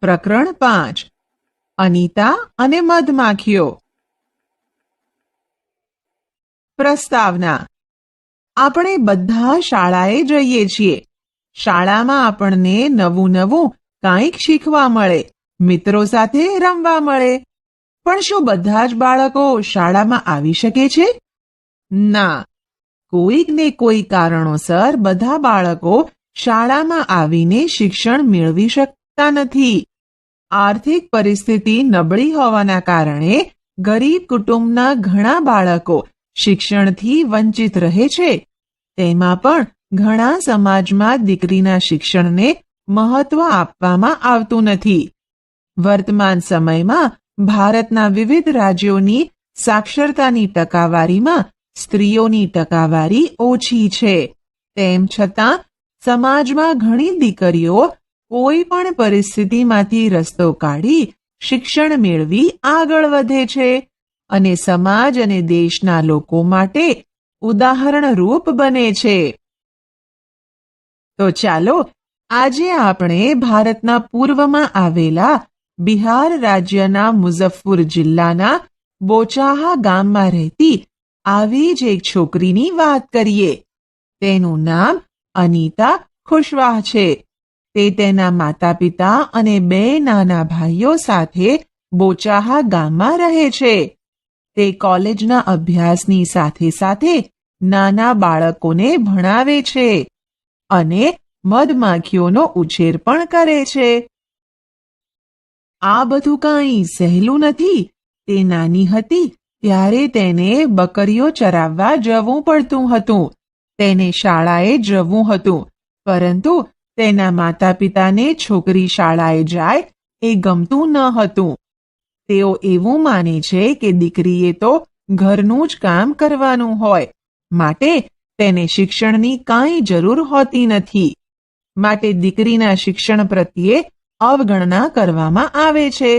પ્રકરણ 5 અનિતા અને મધમાખીઓ. પ્રસ્તાવના. આપણે બધા શાળાએ જઈએ છીએ. શાળામાં આપણને નવું કાંઈક શીખવા મળે, મિત્રો સાથે રમવા મળે. પણ શું બધા જ બાળકો શાળામાં આવી શકે છે? ના, કોઈક ને કોઈ કારણોસર બધા બાળકો શાળામાં આવીને શિક્ષણ મેળવી શકતા નથી. આર્થિક પરિસ્થિતિ નબળી હોવાના કારણે ગરીબ કુટુંબના ઘણા બાળકો શિક્ષણથી વંચિત રહે છે. તેમાં પણ ઘણા સમાજમાં દીકરીના શિક્ષણને મહત્વ આપવામાં આવતું નથી. વર્તમાન સમયમાં ભારતના વિવિધ રાજ્યોની સાક્ષરતાની ટકાવારીમાં સ્ત્રીઓની ટકાવારી ઓછી છે. તેમ છતાં સમાજમાં ઘણી દીકરીઓ કોઈ પણ પરિસ્થિતિમાંથી રસ્તો કાઢી શિક્ષણ મેળવી આગળ વધે છે અને સમાજ અને દેશના લોકો માટે ઉદાહરણરૂપ બને છે. તો ચાલો આજે આપણે ભારતના પૂર્વમાં આવેલા બિહાર રાજ્યના મુઝફ્ફર જિલ્લાના બોચાહા ગામમાં રહેતી આવી જ એક છોકરીની વાત કરીએ. તેનું નામ અનિતા ખુશવાહ છે. તે તેના માતા પિતા અને 2 નાના ભાઈઓ સાથે બોચાહા ગામમાં રહે છે. તે કોલેજના અભ્યાસની સાથે સાથે નાના બાળકોને ભણાવે છે અને મધમાખીઓનો ઉછેર પણ કરે છે. આ બધું કાંઈ સહેલું નથી. તે નાની હતી ત્યારે તેને બકરીઓ ચરાવવા જવું પડતું હતું. તેને શાળાએ જવું હતું, પરંતુ તેના માતા પિતાને છોકરી શાળાએ જાય એ ગમતું ન હતું. તેઓ એવું માને છે કે દીકરીએ તો ઘરનું જ કામ કરવાનું હોય, માટે તેને શિક્ષણની કાંઈ જરૂર હોતી નથી. માટે દીકરીના શિક્ષણ પ્રત્યે અવગણના કરવામાં આવે છે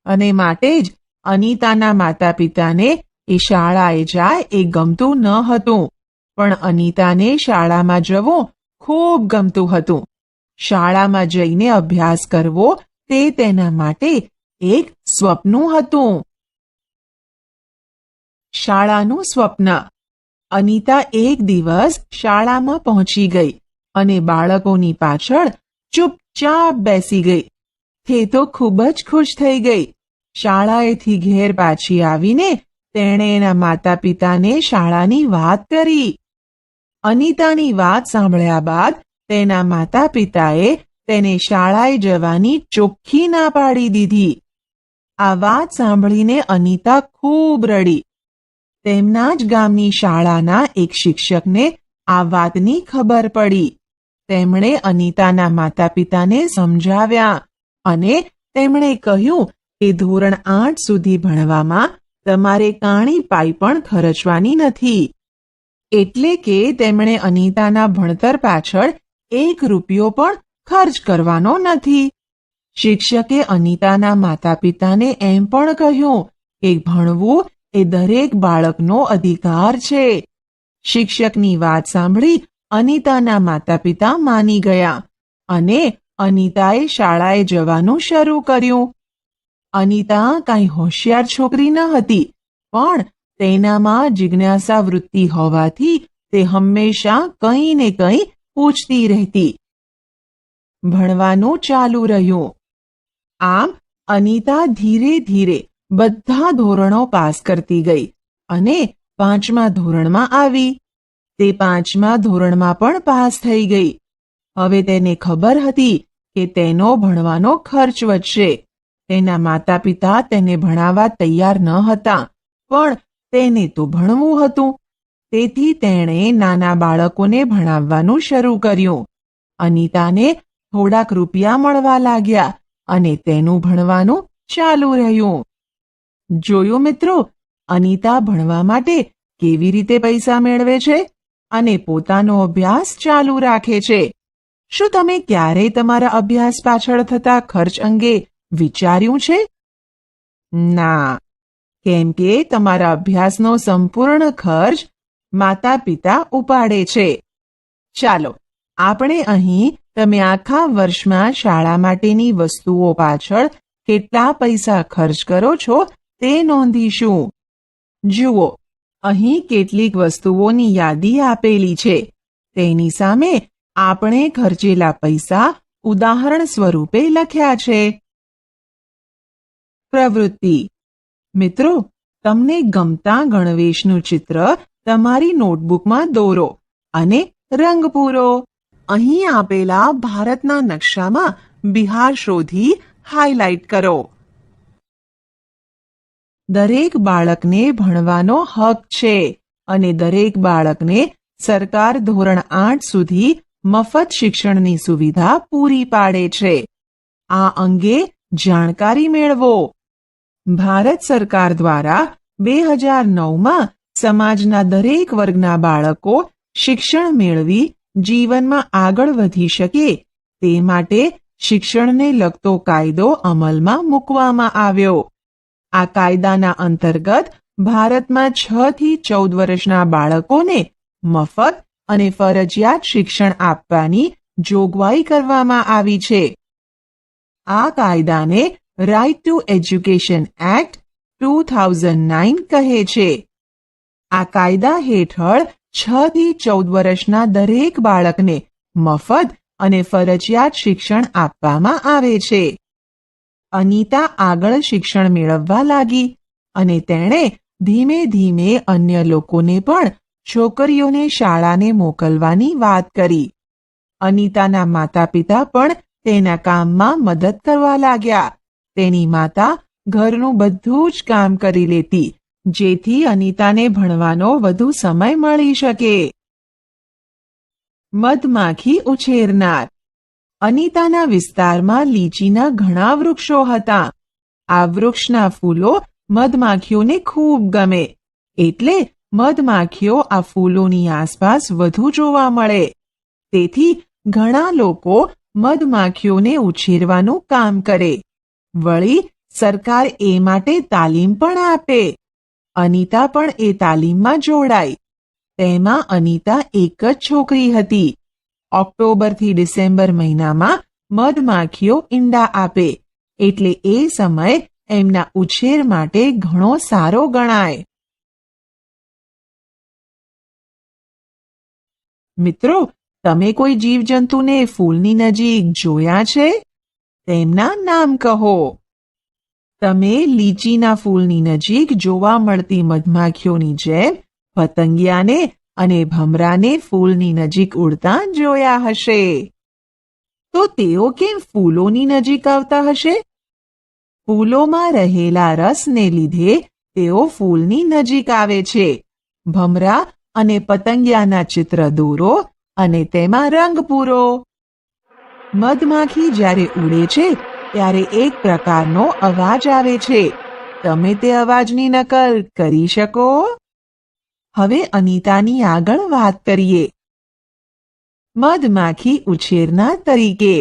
અને માટે જ અનિતાના માતા પિતાને એ શાળાએ જાય એ ગમતું ન હતું. પણ અનિતાને શાળામાં જવું ખૂબ ગમતું હતું. શાળામાં જઈને અભ્યાસ કરવો તે તેના માટે એક સ્વપ્ન હતું. શાળાનું સ્વપ્ન. અનિતા એક દિવસ શાળામાં પહોંચી ગઈ અને બાળકોની પાછળ ચૂપચાપ બેસી ગઈ. તે તો ખૂબ જ ખુશ થઈ ગઈ. શાળાએથી ઘેર પાછી આવીને તેણે એના માતા પિતાને શાળાની વાત કરી. અનિતાની વાત સાંભળ્યા બાદ તેના માતા પિતાએ તેને શાળાએ જવાની ચોખ્ખી ના પાડી દીધી. આ વાત સાંભળીને અનિતા ખૂબ રડી. તેમના જ ગામની શાળાના એક શિક્ષકને આ વાતની ખબર પડી. તેમણે અનિતાના માતા પિતાને સમજાવ્યા અને તેમણે કહ્યું કે ધોરણ 8 સુધી ભણવામાં તમારે કાણી પાઈ પણ ખર્ચવાની નથી. એટલે કે તેમણે અનિતાના ભણતર પાછળ 1 રૂપિયો પણ ખર્ચ કરવાનો નથી. શિક્ષકે અનિતાના માતા પિતાને એમ પણ કહ્યું કે ભણવું એ દરેક બાળકનો અધિકાર છે. શિક્ષકની વાત સાંભળી અનિતાના માતા પિતા માની ગયા અને અનિતાએ શાળાએ જવાનું શરૂ કર્યું. અનિતા કાંઈ હોશિયાર છોકરી ન હતી, પણ તેનામાં જિજ્ઞાસા વૃત્તિ હોવાથી તે હંમેશા કંઈ ને કંઈ પૂછતી રહેતી. ભણવાનું ચાલુ રહ્યું. આમ અનિતા ધીરે ધીરે બધા ધોરણો પાસ કરતી ગઈ અને 5મા ધોરણમાં આવી. તે 5મા ધોરણમાં પણ પાસ થઈ ગઈ. હવે તેને ખબર હતી કે તેનો ભણવાનો ખર્ચ વધશે. તેના માતા પિતા તેને ભણાવવા તૈયાર ન હતા, પણ તેને તો ભણવું હતું. તેથી તેણે નાના બાળકોને ભણાવવાનું શરૂ કર્યું. અનિતાને થોડાક રૂપિયા મળવા લાગ્યા અને તેનું ભણવાનું ચાલુ રહ્યું. જોયું મિત્રો, અનિતા ભણવા માટે કેવી રીતે પૈસા મેળવે છે અને પોતાનો અભ્યાસ ચાલુ રાખે છે. શું તમે ક્યારેય તમારા અભ્યાસ પાછળ થતા ખર્ચ અંગે વિચાર્યું છે? ના, કેમ કે તમારા અભ્યાસનો સંપૂર્ણ ખર્ચ માતા પિતા ઉપાડે છે. ચાલો આપણે અહીં તમે આખા વર્ષમાં શાળા માટેની વસ્તુઓ પાછળ કેટલા પૈસા ખર્ચ કરો છો તે નોંધીશું. જુઓ, અહીં કેટલીક વસ્તુઓની યાદી આપેલી છે. તેની સામે આપણે ખર્ચેલા પૈસા ઉદાહરણ સ્વરૂપે લખ્યા છે. પ્રવૃત્તિ. મિત્રો, તમને ગમતા ગણવેશનું ચિત્ર તમારી નોટબુકમાં દોરો અને રંગ પૂરો. અહીં આપેલા ભારતના નકશામાં બિહાર શોધી હાઇલાઇટ કરો. દરેક બાળકને ભણવાનો હક છે અને દરેક બાળકને સરકાર ધોરણ 8 સુધી મફત શિક્ષણની સુવિધા પૂરી પાડે છે. આ અંગે જાણકારી મેળવો. ભારત સરકાર દ્વારા 2009માં સમાજના દરેક વર્ગના બાળકો શિક્ષણ મેળવી જીવનમાં આગળ વધી શકે તે માટે શિક્ષણને લગતો કાયદો અમલમાં મૂકવામાં આવ્યો. આ કાયદાના અંતર્ગત ભારતમાં 6 થી 14 વર્ષના બાળકોને મફત અને ફરજિયાત શિક્ષણ આપવાની જોગવાઈ કરવામાં આવી છે. આ કાયદાને રાઇટ ટુ એજ્યુકેશન એક્ટ 2009 કહે છે. આ કાયદા હેઠળ 6 થી 14 વર્ષના દરેક બાળકને મફત અને ફરજિયાત શિક્ષણ આપવામાં આવે છે. અનિતા આગળ શિક્ષણ મેળવવા લાગી અને તેણે ધીમે ધીમે અન્ય લોકોને પણ છોકરીઓને શાળાને મોકલવાની વાત કરી. અનિતાના માતા પિતા પણ તેના કામમાં મદદ કરવા લાગ્યા. તેની માતા ઘરનું બધું જ કામ કરી લેતી, જેથી અનિતાને ભણવાનો વધુ સમય મળી શકે. મધમાખી ઉછેરનાર. અનિતાના વિસ્તારમાં લીચીના ઘણા વૃક્ષો હતા. આ વૃક્ષના ફૂલો મધમાખીઓને ખૂબ ગમે, એટલે મધમાખીઓ આ ફૂલોની આસપાસ વધુ જોવા મળે. તેથી ઘણા લોકો મધમાખીઓને ઉછેરવાનું કામ કરે. વળી સરકાર એ માટે તાલીમ પણ આપે. અનિતા પણ એ તાલીમમાં જોડાઈ. તેમાં અનિતા એક જ છોકરી હતી. ઓક્ટોબરથી ડિસેમ્બર મહિનામાં મધમાખીઓ ઈંડા આપે, એટલે એ સમય એમના ઉછેર માટે ઘણો સારો ગણાય. મિત્રો, તમે કોઈ જીવજંતુને ફૂલની નજીક જોયા છે? તેમના નામ કહો. તમે લીચીના ફૂલની નજીક જોવા મળતી મધમાખીઓની જેમ પતંગિયાને અને ભમરાને ફૂલની નજીક ઉડતા જોયા હશે. તો તેઓ કેમ ફૂલોની નજીક આવતા હશે? ફૂલોમાં રહેલા રસને લીધે તેઓ ફૂલની નજીક આવે છે. ભમરા અને પતંગિયાના ચિત્ર દોરો અને તેમાં રંગ પૂરો. મધમાખી જ્યારે ઉડે છે ત્યારે એક પ્રકારનો અવાજ આવે છે. તમે તે અવાજની નકલ કરી શકો? હવે અનિતાની આગળ વાત કરીએ. મધમાખી ઉછેરનાર તરીકે.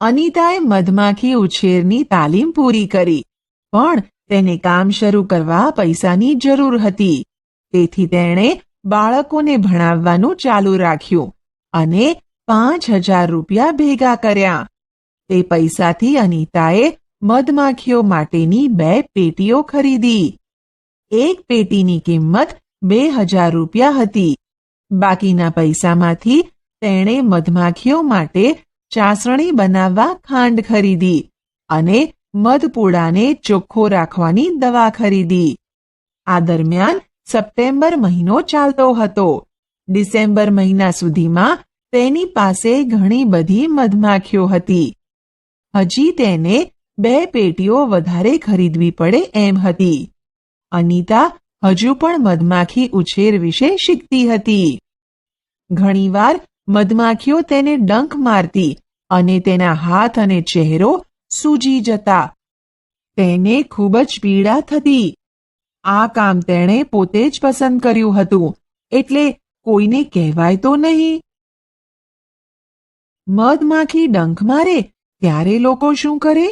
અનિતાએ મધમાખી ઉછેરની તાલીમ પૂરી કરી, પણ તેને કામ શરૂ કરવા પૈસાની જરૂર હતી. તેથી તેણે બાળકોને ભણાવવાનું ચાલુ રાખ્યું અને 5,000 રૂપિયા ભેગા કર્યા. તે પૈસાથી અનિતાએ મધમાખીઓ માટેની 2 પેટીઓ ખરીદી. એક પેટીની કિંમત 2,000 રૂપિયા હતી. બાકીના પૈસામાંથી તેણે મધમાખીઓ માટે ચાસણી બનાવવા ખાંડ ખરીદી અને મધપૂડાને ચોખ્ખો રાખવાની દવા ખરીદી. આ દરમિયાન સપ્ટેમ્બર મહિનો ચાલતો હતો. ડિસેમ્બર મહિના સુધીમાં તેની પાસે ઘણી બધી મધમાખીઓ હતી. હજી તેને 2 પેટીઓ વધારે ખરીદવી પડે એમ હતી. અનિતા હજુ પણ મધમાખી ઉછેર વિશે શીખતી હતી. ઘણીવાર મધમાખીઓ તેને ડંખ મારતી અને તેના હાથ અને ચહેરો સૂજી જતા. તેને ખૂબ જ પીડા થતી. આ કામ તેણે પોતે જ પસંદ કર્યું હતું, એટલે કોઈને કહેવાય તો નહીં. મધમાખી ડંખ મારે ત્યારે લોકો શું કરે?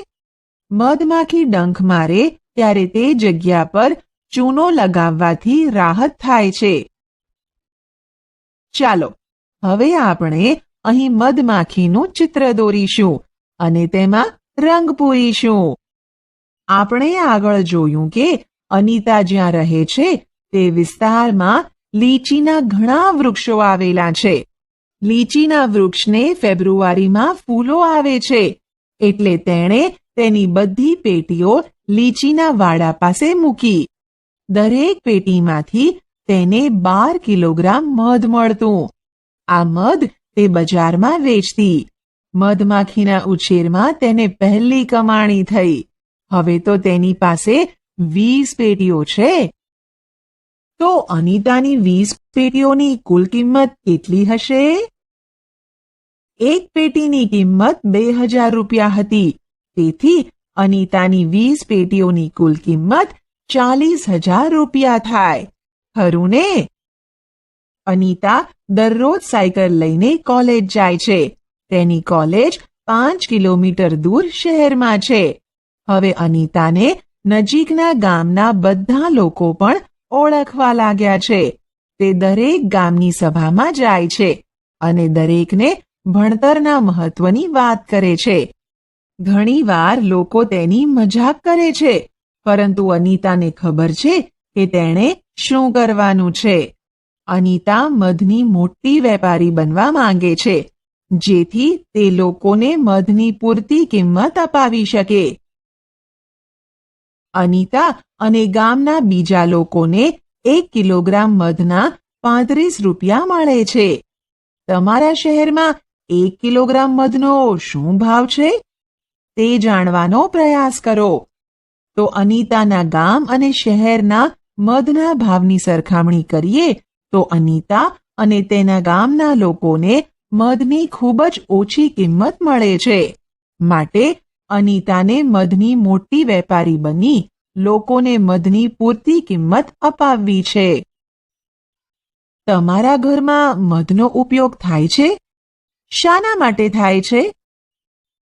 મધમાખી ડંખ મારે ત્યારે તે જગ્યા પર ચૂનો લગાવવાથી રાહત થાય છે. ચાલો હવે આપણે અહીં મધમાખીનું ચિત્ર દોરીશું અને તેમાં રંગ પૂરીશું. આપણે આગળ જોયું કે અનિતા જ્યાં રહે છે તે વિસ્તારમાં લીચીના ઘણા વૃક્ષો આવેલા છે. લીચીના વૃક્ષને ફેબ્રુઆરીમાં ફૂલો આવે છે, એટલે તેણે તેની બધી પેટીઓ લીચીના વાડા પાસે મૂકી. દરેક પેટીમાંથી તેને 12 કિલોગ્રામ મધ મળતું. આ મધ તે બજારમાં વેચતી. મધમાખીના ઉછેરમાં તેને પહેલી કમાણી થઈ. હવે તો તેની પાસે 20 પેટીઓ છે. તો અનિતાની 20 પેટીઓની કુલ કિંમત કેટલી હશે? એક પેટીની કિંમત 2000 રૂપિયા હતી. તેથી અનિતાની 20 પેટીઓની કુલ કિંમત 40,000 રૂપિયા થાય. ખરું ને? અનિતા દરરોજ સાયકલ લઈને કોલેજ જાય છે. તેની કોલેજ 5 કિલોમીટર દૂર શહેરમાં છે. હવે અનિતાને નજીકના ગામના બધા લોકો પણ ઓળખવા લાગ્યા છે. તે દરેક ગામની સભામાં જાય છે અને દરેકને ભણતરના મહત્વની વાત કરે છે. ઘણીવાર લોકો તેની મજાક કરે છે, પરંતુ અનિતાને ખબર છે કે તેણે શું કરવાનું છે. અનિતા મધની મોટી વેપારી બનવા માંગે છે, જેથી તે લોકોને મધની પૂરતી કિંમત અપાવી શકે. અનિતા અને ગામના બીજા લોકોને 1 કિલોગ્રામ મધના 35 રૂપિયા મળે છે. તમારા શહેરમાં 1 કિલોગ્રામ મધનો શું ભાવ છે? તે જાણવાનો પ્રયાસ કરો. તો અનિતાના ગામ અને શહેરના મધના ભાવની સરખામણી કરીએ તો અનિતા અને તેના ગામના લોકોને મધની ખૂબ જ ઓછી કિંમત મળે છે. માટે અનિતાને મધની મોટી વેપારી બની લોકોને મધની પૂરતી કિંમત અપાવવી છે. તમારા ઘરમાં મધનો ઉપયોગ થાય છે? શાના માટે થાય છે?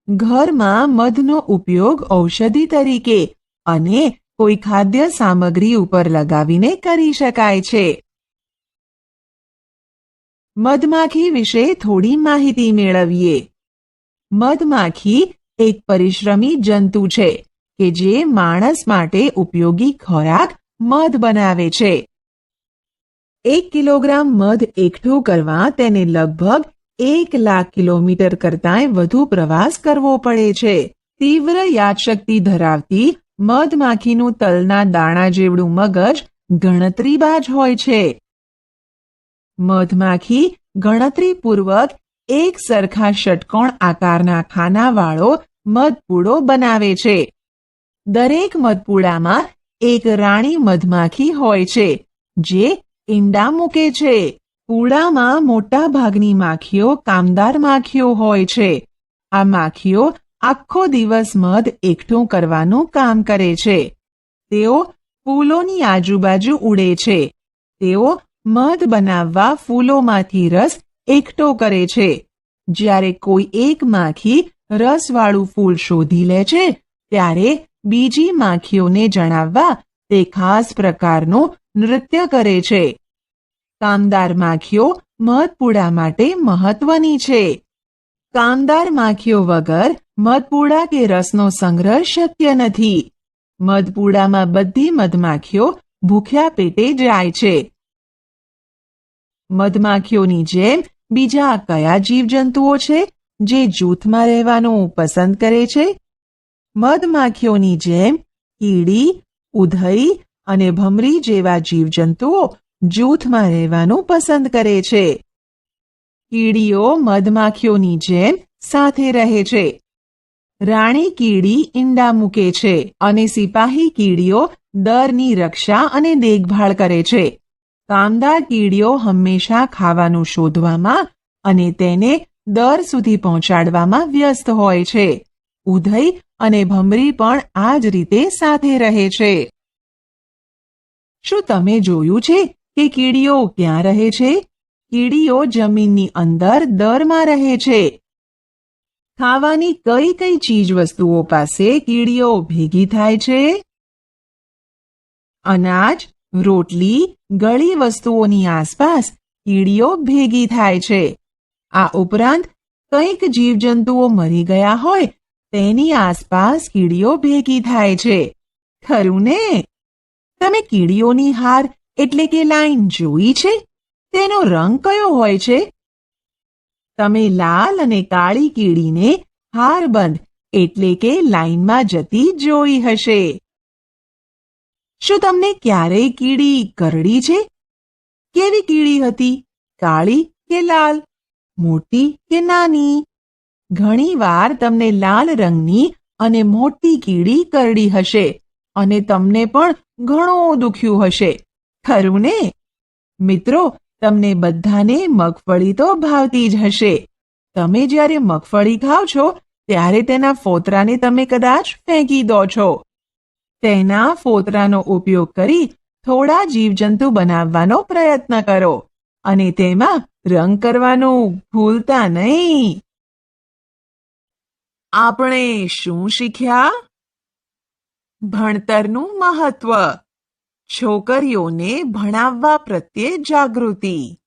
ઘરમાં મધનો ઉપયોગ ઔષધિ તરીકે અને કોઈ ખાદ્ય સામગ્રી ઉપર લગાવીને કરી શકાય છે. મધમાખી વિશે થોડી માહિતી મેળવીએ. મધમાખી એક પરિશ્રમી જંતુ છે કે જે માણસ માટે ઉપયોગી ખોરાક મધ બનાવે છે. 1 કિલોગ્રામ મધ એકઠું કરવા તેને લગભગ 1 લાખ કિલોમીટર કરતાંય વધુ પ્રવાસ કરવો પડે છે. તીવ્ર યાદશક્તિ ધરાવતી મધમાખીનું તલના દાણા જેવડું મગજ ગણતરીબાજ હોય છે. મધમાખી ગણતરીપૂર્વક એક સરખા ષટકોણ આકારના ખાનાવાળો મધપૂડો બનાવે છે. દરેક મધપૂડામાં એક રાણી મધમાખી હોય છે, જે ઈંડા મૂકે છે. પૂડામાં મોટા ભાગની માખીઓ કામદાર માખીઓ હોય છે. આ માખીઓ આખો દિવસ મધ એકઠું કરવાનું કામ કરે છે. તેઓ ફૂલોની આજુબાજુ ઉડે છે. તેઓ મધ બનાવવા ફૂલોમાંથી રસ એકઠો કરે છે. જ્યારે કોઈ એક માખી રસવાળું ફૂલ શોધી લે છે, ત્યારે બીજી માખીઓને જણાવવા તે ખાસ પ્રકારનું નૃત્ય કરે છે. કામદાર માખીઓ મધપૂડા માટે મહત્વની છે. કામદાર માખીઓ વગર મધપૂડા કે રસનો સંગ્રહ શક્ય નથી. મધપૂડામાં બધી મધમાખીઓ ભૂખ્યા પેટે જાય છે. મધમાખીઓની જેમ બીજા કયા જીવજંતુઓ છે જે જૂથમાં રહેવાનું પસંદ કરે છે? મધમાખીઓની જેમ કીડી, ઉધઈ અને ભમરી જેવા જીવજંતુઓ જૂથમાં રહેવાનું પસંદ કરે છે. કીડીઓ મધમાખીઓની જેમ સાથે રહે છે. રાણી કીડી ઈંડા મૂકે છે અને સિપાહી કીડીઓ દરની રક્ષા અને દેખભાળ કરે છે. કામદાર કીડીઓ હંમેશા ખાવાનું શોધવામાં અને તેને દર સુધી પહોંચાડવામાં વ્યસ્ત હોય છે. ઉધઈ અને ભમરી પણ આ જ રીતે સાથે રહે છે. શું તમે જોયું છે કે કીડીઓ ક્યાં રહે છે? કીડીઓ જમીનની અંદર દરમાં રહે છે. ખાવાની કઈ કઈ ચીજ વસ્તુઓ પાસે કીડીઓ ભેગી થાય છે? અનાજ, રોટલી, ગળી વસ્તુઓની આસપાસ કીડીઓ ભેગી થાય છે. આ ઉપરાંત કંઈક જીવજંતુઓ મરી ગયા હોય તેની આસપાસ કીડીઓ ભેગી થાય છે, ખરું ને? તમે કીડીઓની હાર એટલે કે લાઈન જોઈ છે? તેનો રંગ કયો હોય છે? તમે લાલ અને કાળી કીડીને હારબંધ એટલે કે લાઈનમાં જતી જોઈ હશે. શું તમને ક્યારેય કીડી કરડી છે? કેવી કીડી હતી? કાળી કે લાલ? મોટી કે નાની? ઘણીવાર તમને લાલ રંગની અને મોટી કીડી કરડી હશે અને તમને પણ ઘણું દુખ્યું હશે, ખરું ને? મિત્રો, તમને બધાને મગફળી તો ભાવતી જ હશે. તમે જ્યારે મગફળી ખાઓ છો ત્યારે તેના ફોતરાને તમે કદાચ ફેંકી દો છો. તેના ફોતરાનો ઉપયોગ કરી થોડા જીવજંતુ બનાવવાનો પ્રયત્ન કરો અને તેમાં રંગ કરવાનું ભૂલતા નહીં. આપણે શું શીખ્યા? ભણતરનું મહત્વ, છોકરીઓને ભણાવવા પ્રત્યે જાગૃતિ,